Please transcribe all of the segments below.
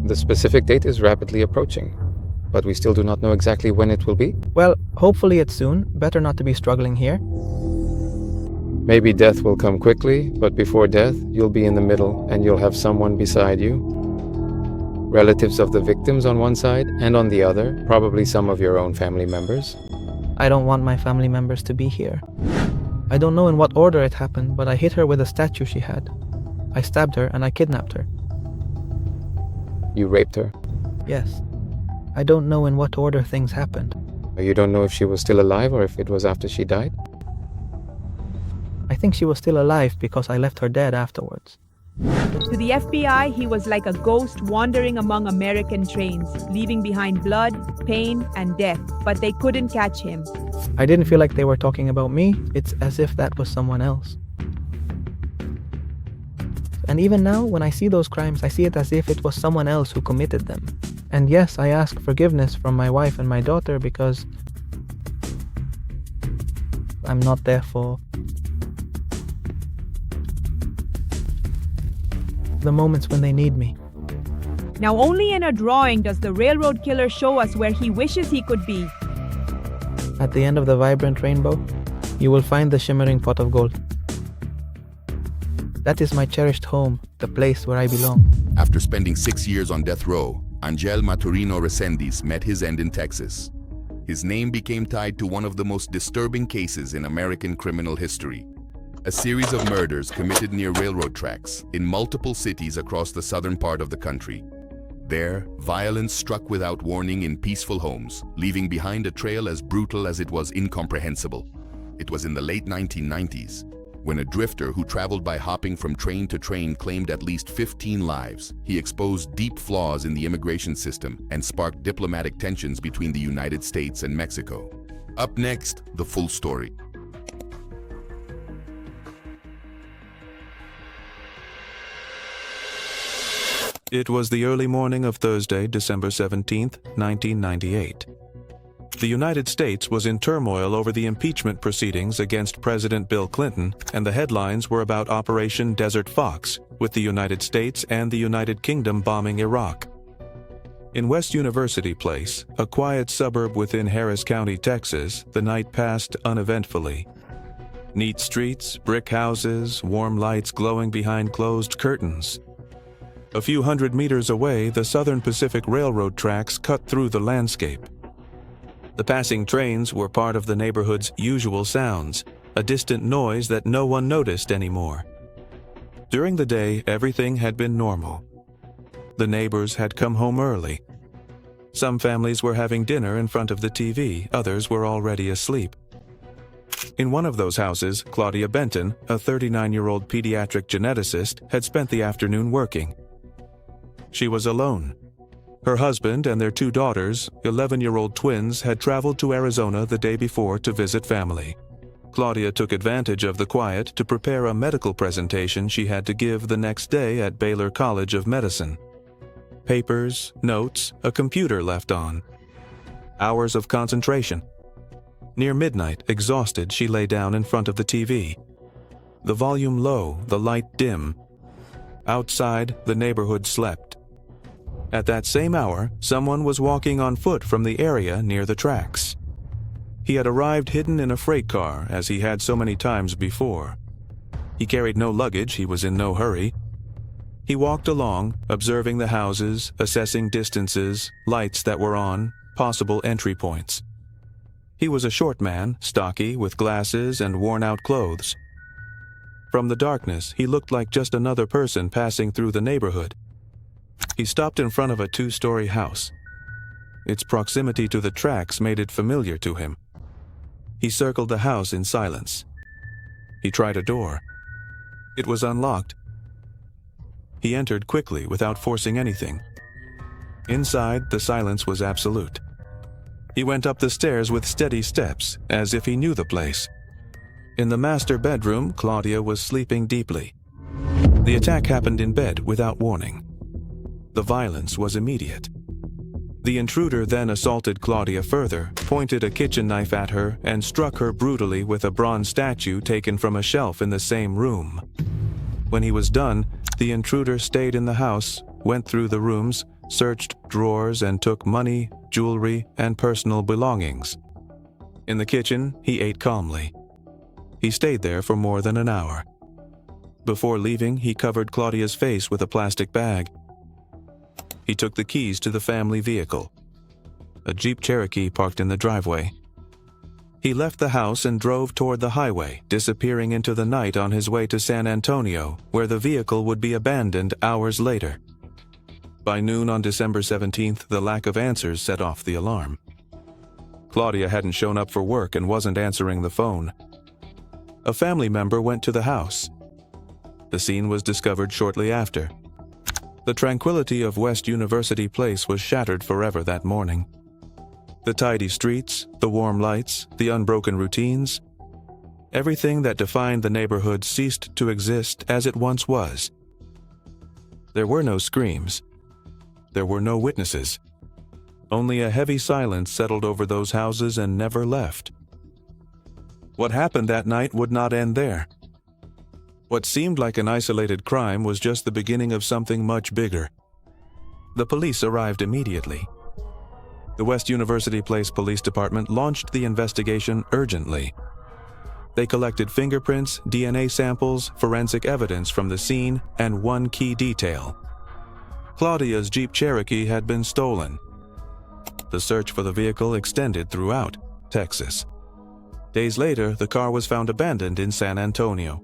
The specific date is rapidly approaching, but we still do not know exactly when it will be. Well, hopefully it's soon. Better not to be struggling here. Maybe death will come quickly, but before death, you'll be in the middle and you'll have someone beside you. Relatives of the victims on one side and on the other, probably some of your own family members. I don't want my family members to be here. I don't know in what order it happened, but I hit her with a statue she had. I stabbed her and I kidnapped her. You raped her. Yes. I don't know in what order things happened. You don't know if she was still alive or if it was after she died? I think she was still alive because I left her dead afterwards. To the FBI, he was like a ghost wandering among American trains, leaving behind blood, pain, and death, but they couldn't catch him. I didn't feel like they were talking about me. It's as if that was someone else. And even now, when I see those crimes, I see it as if it was someone else who committed them. And yes, I ask forgiveness from my wife and my daughter because I'm not there for the moments when they need me. Now only in a drawing does the railroad killer show us where he wishes he could be. At the end of the vibrant rainbow, you will find the shimmering pot of gold. That is my cherished home, the place where I belong. After spending 6 years on death row, Ángel Maturino Reséndiz met his end in Texas. His name became tied to one of the most disturbing cases in American criminal history. A series of murders committed near railroad tracks in multiple cities across the southern part of the country. There, violence struck without warning in peaceful homes, leaving behind a trail as brutal as it was incomprehensible. It was in the late 1990s, when a drifter who traveled by hopping from train to train claimed at least 15 lives. He exposed deep flaws in the immigration system and sparked diplomatic tensions between the United States and Mexico. Up next, the full story. It was the early morning of Thursday, December 17, 1998. The United States was in turmoil over the impeachment proceedings against President Bill Clinton, and the headlines were about Operation Desert Fox, with the United States and the United Kingdom bombing Iraq. In West University Place, a quiet suburb within Harris County, Texas, the night passed uneventfully. Neat streets, brick houses, warm lights glowing behind closed curtains. A few hundred meters away, the Southern Pacific Railroad tracks cut through the landscape. The passing trains were part of the neighborhood's usual sounds, a distant noise that no one noticed anymore. During the day, everything had been normal. The neighbors had come home early. Some families were having dinner in front of the TV, others were already asleep. In one of those houses, Claudia Benton, a 39-year-old pediatric geneticist, had spent the afternoon working. She was alone. Her husband and their 2 daughters, 11-year-old twins, had traveled to Arizona the day before to visit family. Claudia took advantage of the quiet to prepare a medical presentation she had to give the next day at Baylor College of Medicine. Papers, notes, a computer left on. Hours of concentration. Near midnight, exhausted, she lay down in front of the TV. The volume low, the light dim. Outside, the neighborhood slept. At that same hour, someone was walking on foot from the area near the tracks. He had arrived hidden in a freight car, as he had so many times before. He carried no luggage, he was in no hurry. He walked along, observing the houses, assessing distances, lights that were on, possible entry points. He was a short man, stocky, with glasses and worn-out clothes. From the darkness, he looked like just another person passing through the neighborhood. He stopped in front of a 2-story house. Its proximity to the tracks made it familiar to him. He circled the house in silence. He tried a door. It was unlocked. He entered quickly without forcing anything. Inside, the silence was absolute. He went up the stairs with steady steps, as if he knew the place. In the master bedroom, Claudia was sleeping deeply. The attack happened in bed without warning. The violence was immediate. The intruder then assaulted Claudia further, pointed a kitchen knife at her, and struck her brutally with a bronze statue taken from a shelf in the same room. When he was done, the intruder stayed in the house, went through the rooms, searched drawers, and took money, jewelry, and personal belongings. In the kitchen, he ate calmly. He stayed there for more than an hour. Before leaving, he covered Claudia's face with a plastic bag. He took the keys to the family vehicle, a Jeep Cherokee parked in the driveway. He left the house and drove toward the highway, disappearing into the night on his way to San Antonio, where the vehicle would be abandoned hours later. By noon on December 17th, the lack of answers set off the alarm. Claudia hadn't shown up for work and wasn't answering the phone. A family member went to the house. The scene was discovered shortly after. The tranquility of West University Place was shattered forever that morning. The tidy streets, the warm lights, the unbroken routines, everything that defined the neighborhood ceased to exist as it once was. There were no screams. There were no witnesses. Only a heavy silence settled over those houses and never left. What happened that night would not end there. What seemed like an isolated crime was just the beginning of something much bigger. The police arrived immediately. The West University Place Police Department launched the investigation urgently. They collected fingerprints, DNA samples, forensic evidence from the scene, and one key detail. Claudia's Jeep Cherokee had been stolen. The search for the vehicle extended throughout Texas. Days later, the car was found abandoned in San Antonio.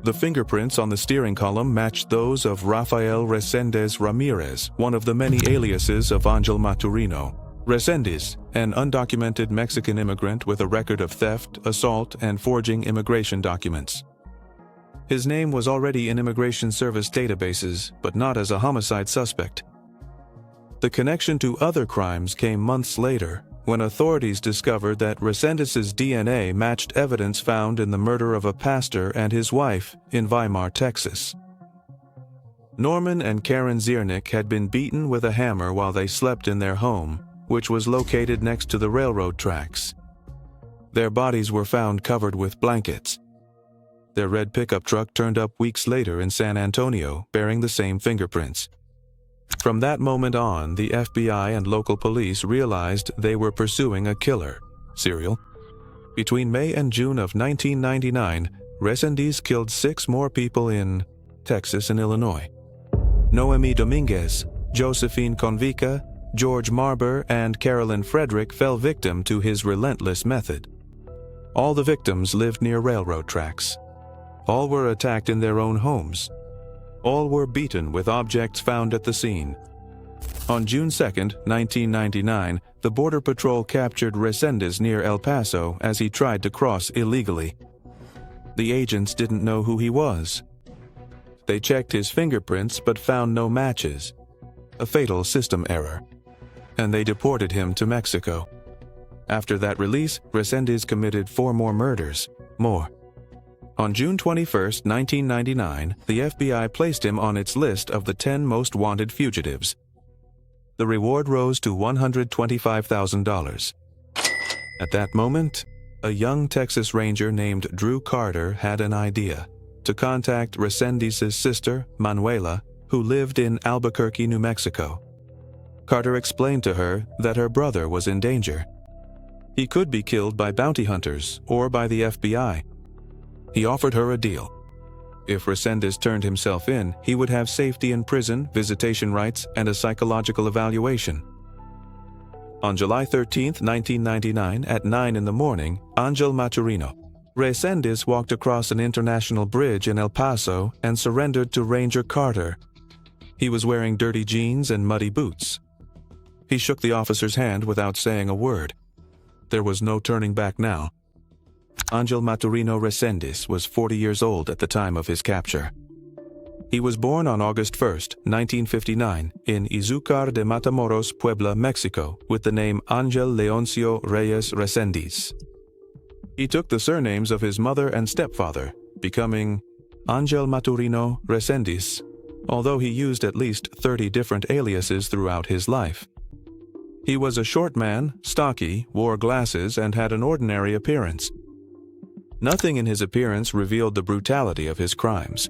The fingerprints on the steering column matched those of Rafael Resendiz Ramirez, one of the many aliases of Ángel Maturino Reséndiz, an undocumented Mexican immigrant with a record of theft, assault, and forging immigration documents. His name was already in Immigration Service databases, but not as a homicide suspect. The connection to other crimes came months later, when authorities discovered that Resendiz's DNA matched evidence found in the murder of a pastor and his wife in Weimar, Texas. Norman and Karen Ziernick had been beaten with a hammer while they slept in their home, which was located next to the railroad tracks. Their bodies were found covered with blankets. Their red pickup truck turned up weeks later in San Antonio, bearing the same fingerprints. From that moment on, the FBI and local police realized they were pursuing a killer, serial. Between May and June of 1999, Resendiz killed 6 more people in Texas and Illinois. Noemi Dominguez, Josephine Convica, George Marber, and Carolyn Frederick fell victim to his relentless method. All the victims lived near railroad tracks. All were attacked in their own homes. All were beaten with objects found at the scene. On June 2, 1999, the Border Patrol captured Resendiz near El Paso as he tried to cross illegally. The agents didn't know who he was. They checked his fingerprints but found no matches, a fatal system error, and they deported him to Mexico. After that release, Resendiz committed 4 more murders. On June 21, 1999, the FBI placed him on its list of the 10 most wanted fugitives. The reward rose to $125,000. At that moment, a young Texas Ranger named Drew Carter had an idea: to contact Resendiz's sister, Manuela, who lived in Albuquerque, New Mexico. Carter explained to her that her brother was in danger. He could be killed by bounty hunters or by the FBI. He offered her a deal. If Resendiz turned himself in, he would have safety in prison, visitation rights, and a psychological evaluation. On July 13, 1999, at 9 in the morning, Ángel Maturino Reséndiz walked across an international bridge in El Paso and surrendered to Ranger Carter. He was wearing dirty jeans and muddy boots. He shook the officer's hand without saying a word. There was no turning back now. Ángel Maturino Reséndiz was 40 years old at the time of his capture. He was born on August 1, 1959, in Izúcar de Matamoros, Puebla, Mexico, with the name Ángel Leoncio Reyes Reséndiz. He took the surnames of his mother and stepfather, becoming Ángel Maturino Reséndiz, although he used at least 30 different aliases throughout his life. He was a short man, stocky, wore glasses, and had an ordinary appearance. Nothing in his appearance revealed the brutality of his crimes.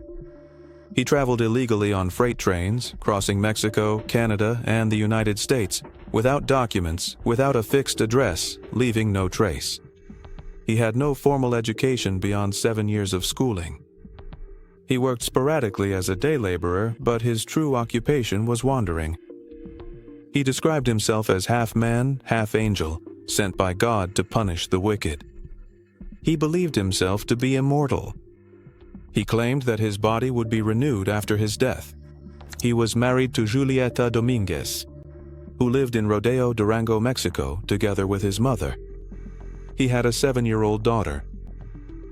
He traveled illegally on freight trains, crossing Mexico, Canada, and the United States, without documents, without a fixed address, leaving no trace. He had no formal education beyond 7 years of schooling. He worked sporadically as a day laborer, but his true occupation was wandering. He described himself as half man, half angel, sent by God to punish the wicked. He believed himself to be immortal. He claimed that his body would be renewed after his death. He was married to Julieta Dominguez, who lived in Rodeo, Durango, Mexico, together with his mother. He had a 7-year-old daughter.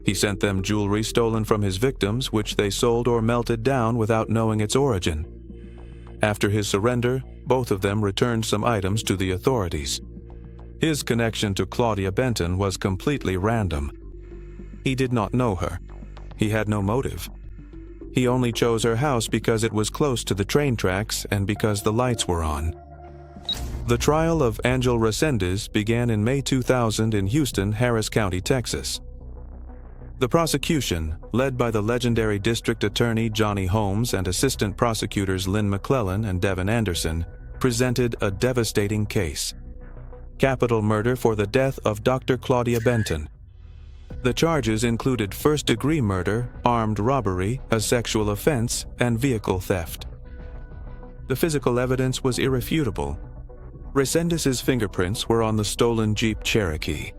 He sent them jewelry stolen from his victims, which they sold or melted down without knowing its origin. After his surrender, both of them returned some items to the authorities. His connection to Claudia Benton was completely random. He did not know her. He had no motive. He only chose her house because it was close to the train tracks and because the lights were on. The trial of Ángel Reséndiz began in May 2000 in Houston, Harris County, Texas. The prosecution, led by the legendary district attorney Johnny Holmes and assistant prosecutors Lynn McClellan and Devin Anderson, presented a devastating case: capital murder for the death of Dr. Claudia Benton. The charges included first-degree murder, armed robbery, a sexual offense, and vehicle theft. The physical evidence was irrefutable. Resendiz's fingerprints were on the stolen Jeep Cherokee.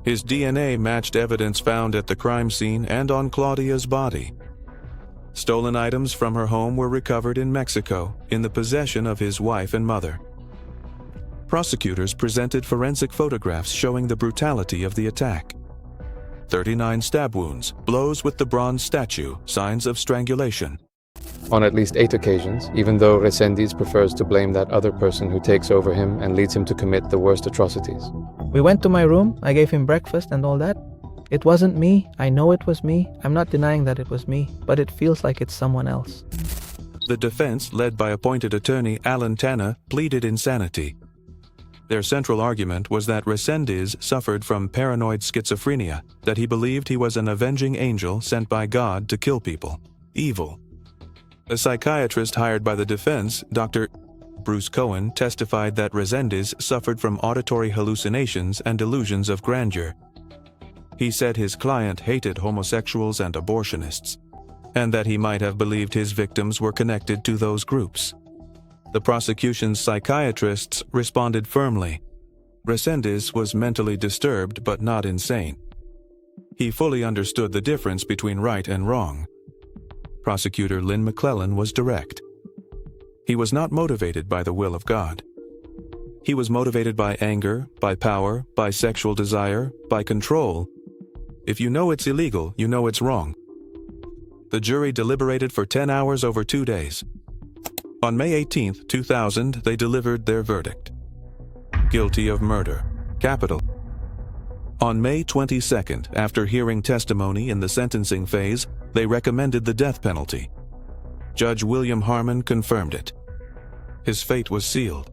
His DNA matched evidence found at the crime scene and on Claudia's body. Stolen items from her home were recovered in Mexico, in the possession of his wife and mother. Prosecutors presented forensic photographs showing the brutality of the attack. 39 stab wounds, blows with the bronze statue, signs of strangulation. On at least 8 occasions, even though Resendiz prefers to blame that other person who takes over him and leads him to commit the worst atrocities. We went to my room, I gave him breakfast and all that. It wasn't me, I know it was me, I'm not denying that it was me, but it feels like it's someone else. The defense, led by appointed attorney Alan Tanna, pleaded insanity. Their central argument was that Resendiz suffered from paranoid schizophrenia, that he believed he was an avenging angel sent by God to kill people. Evil. A psychiatrist hired by the defense, Dr. Bruce Cohen, testified that Resendiz suffered from auditory hallucinations and delusions of grandeur. He said his client hated homosexuals and abortionists, and that he might have believed his victims were connected to those groups. The prosecution's psychiatrists responded firmly. Resendiz was mentally disturbed but not insane. He fully understood the difference between right and wrong. Prosecutor Lynn McClellan was direct. He was not motivated by the will of God. He was motivated by anger, by power, by sexual desire, by control. If you know it's illegal, you know it's wrong. The jury deliberated for 10 hours over 2 days. On May 18, 2000, they delivered their verdict. Guilty of murder. Capital. On May 22, after hearing testimony in the sentencing phase, they recommended the death penalty. Judge William Harmon confirmed it. His fate was sealed.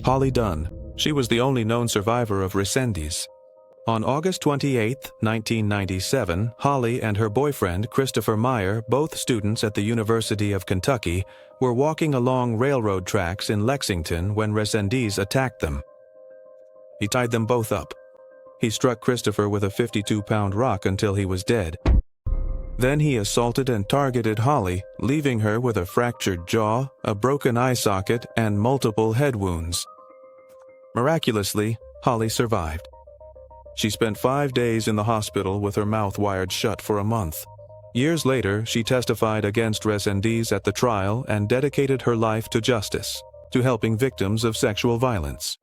Holly Dunn. She was the only known survivor of Resendiz. On August 28, 1997, Holly and her boyfriend, Christopher Meyer, both students at the University of Kentucky, were walking along railroad tracks in Lexington when Resendiz attacked them. He tied them both up. He struck Christopher with a 52-pound rock until he was dead. Then he assaulted and targeted Holly, leaving her with a fractured jaw, a broken eye socket, and multiple head wounds. Miraculously, Holly survived. She spent 5 days in the hospital with her mouth wired shut for a month. Years later, she testified against Resendiz at the trial and dedicated her life to justice, to helping victims of sexual violence.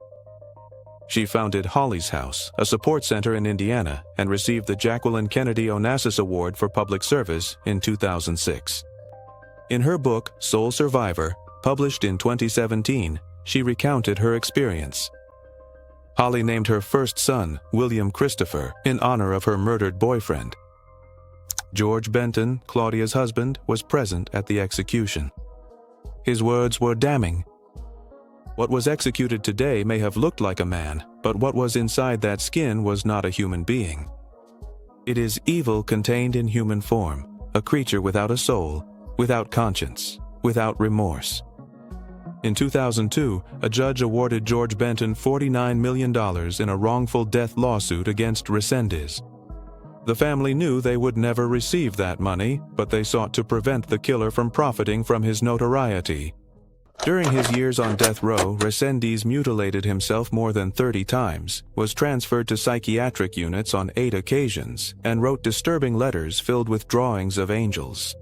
She founded Holly's House, a support center in Indiana, and received the Jacqueline Kennedy Onassis Award for Public Service in 2006. In her book, Soul Survivor, published in 2017, she recounted her experience. Holly named her first son, William Christopher, in honor of her murdered boyfriend. George Benton, Claudia's husband, was present at the execution. His words were damning. What was executed today may have looked like a man, but what was inside that skin was not a human being. It is evil contained in human form, a creature without a soul, without conscience, without remorse. In 2002, a judge awarded George Benton $49 million in a wrongful death lawsuit against Resendiz. The family knew they would never receive that money, but they sought to prevent the killer from profiting from his notoriety. During his years on death row, Resendiz mutilated himself more than 30 times, was transferred to psychiatric units on 8 occasions, and wrote disturbing letters filled with drawings of angels.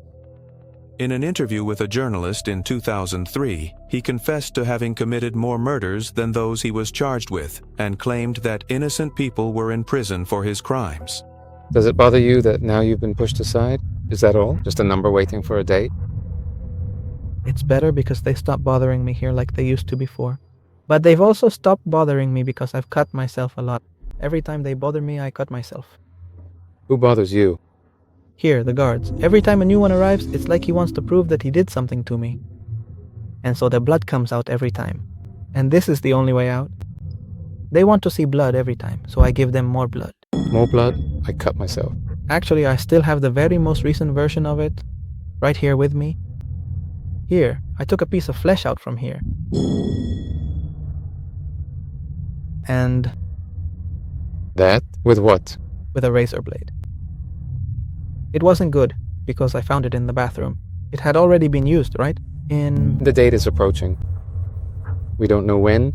In an interview with a journalist in 2003, he confessed to having committed more murders than those he was charged with, and claimed that innocent people were in prison for his crimes. Does it bother you that now you've been pushed aside? Is that all? Just a number waiting for a date? It's better because they stopped bothering me here like they used to before. But they've also stopped bothering me because I've cut myself a lot. Every time they bother me, I cut myself. Who bothers you? Here, the guards. Every time a new one arrives, it's like he wants to prove that he did something to me. And so the blood comes out every time. And this is the only way out. They want to see blood every time, so I give them more blood. More blood? I cut myself. Actually, I still have the very most recent version of it, right here with me. Here, I took a piece of flesh out from here. And... That? With what? with a razor blade. It wasn't good, because I found it in the bathroom. It had already been used, right? The date is approaching. We don't know when.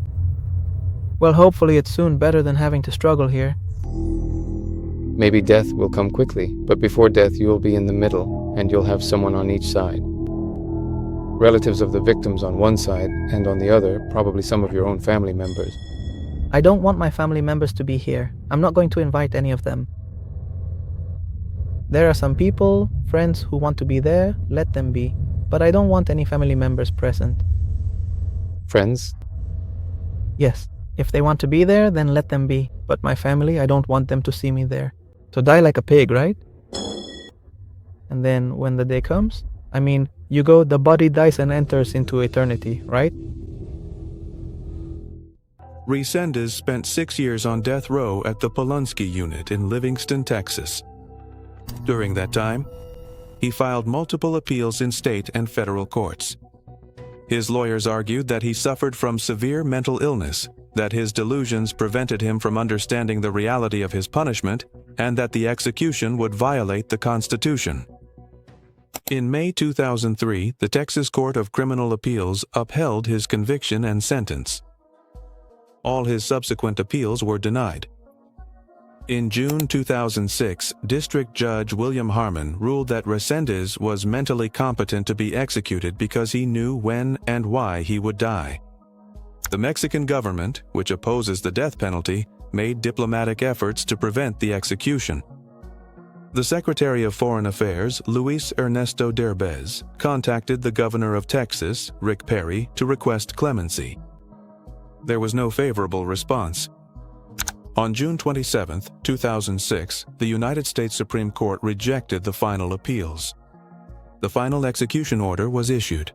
Well, hopefully it's soon, better than having to struggle here. Maybe death will come quickly, but before death you will be in the middle, and you'll have someone on each side. Relatives of the victims on one side, and on the other, probably some of your own family members. I don't want my family members to be here. I'm not going to invite any of them. There are some people, friends who want to be there, let them be. But I don't want any family members present. Friends? Yes, if they want to be there, then let them be. But my family, I don't want them to see me there. To die like a pig, right? And then when the day comes, the body dies and enters into eternity, right? Resendiz spent 6 years on death row at the Polunsky unit in Livingston, Texas. During that time, he filed multiple appeals in state and federal courts. His lawyers argued that he suffered from severe mental illness, that his delusions prevented him from understanding the reality of his punishment, and that the execution would violate the Constitution. In May 2003, the Texas Court of Criminal Appeals upheld his conviction and sentence. All his subsequent appeals were denied. In June 2006, District Judge William Harmon ruled that Resendiz was mentally competent to be executed because he knew when and why he would die. The Mexican government, which opposes the death penalty, made diplomatic efforts to prevent the execution. The Secretary of Foreign Affairs, Luis Ernesto Derbez, contacted the governor of Texas, Rick Perry, to request clemency. There was no favorable response. On June 27, 2006, the United States Supreme Court rejected the final appeals. The final execution order was issued.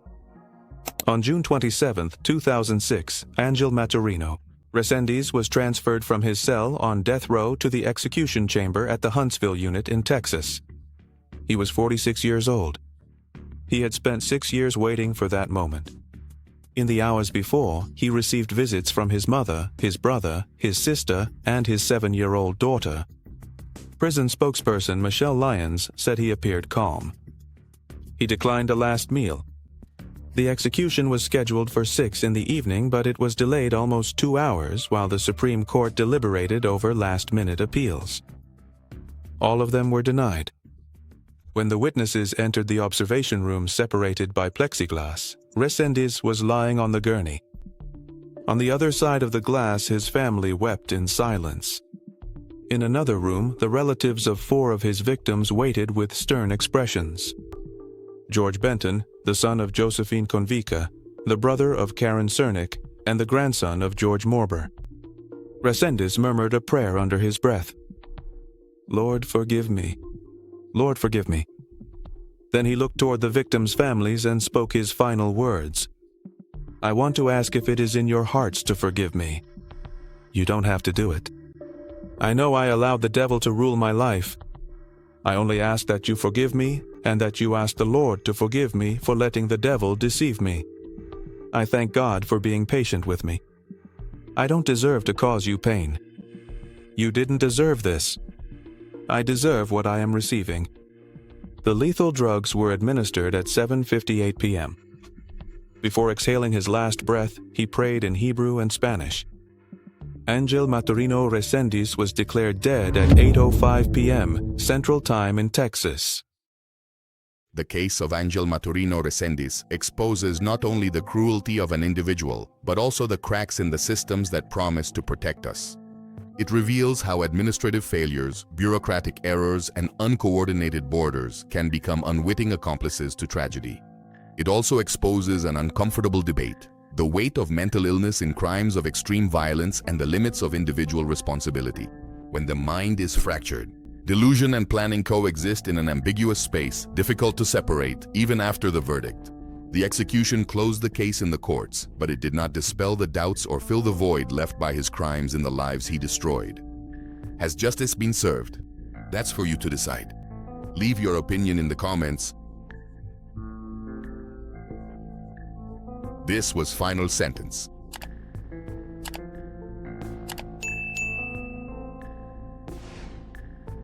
On June 27, 2006, Ángel Maturino Reséndiz was transferred from his cell on death row to the execution chamber at the Huntsville unit in Texas. He was 46 years old. He had spent 6 years waiting for that moment. In the hours before, he received visits from his mother, his brother, his sister, and his 7-year-old daughter. Prison spokesperson Michelle Lyons said he appeared calm. He declined a last meal. The execution was scheduled for 6 in the evening, but it was delayed almost 2 hours while the Supreme Court deliberated over last-minute appeals. All of them were denied. When the witnesses entered the observation room separated by plexiglass, Resendiz was lying on the gurney. On the other side of the glass, his family wept in silence. In another room, the relatives of 4 of his victims waited with stern expressions. George Benton, the son of Josephine Convica, the brother of Karen Cernick, and the grandson of George Morber. Resendiz murmured a prayer under his breath. "Lord, forgive me. Lord, forgive me." Then he looked toward the victims' families and spoke his final words. "I want to ask if it is in your hearts to forgive me. You don't have to do it. I know I allowed the devil to rule my life. I only ask that you forgive me and that you ask the Lord to forgive me for letting the devil deceive me. I thank God for being patient with me. I don't deserve to cause you pain. You didn't deserve this. I deserve what I am receiving. The lethal drugs were administered at 7:58 p.m. Before exhaling his last breath, he prayed in Hebrew and Spanish. Ángel Maturino Reséndiz was declared dead at 8:05 p.m. Central Time in Texas. The case of Ángel Maturino Reséndiz exposes not only the cruelty of an individual, but also the cracks in the systems that promise to protect us. It reveals how administrative failures, bureaucratic errors, and uncoordinated borders can become unwitting accomplices to tragedy. It also exposes an uncomfortable debate: the weight of mental illness in crimes of extreme violence and the limits of individual responsibility. When the mind is fractured, delusion and planning coexist in an ambiguous space, difficult to separate even after the verdict. The execution closed the case in the courts, but it did not dispel the doubts or fill the void left by his crimes in the lives he destroyed. Has justice been served? That's for you to decide. Leave your opinion in the comments. This was Final Sentence.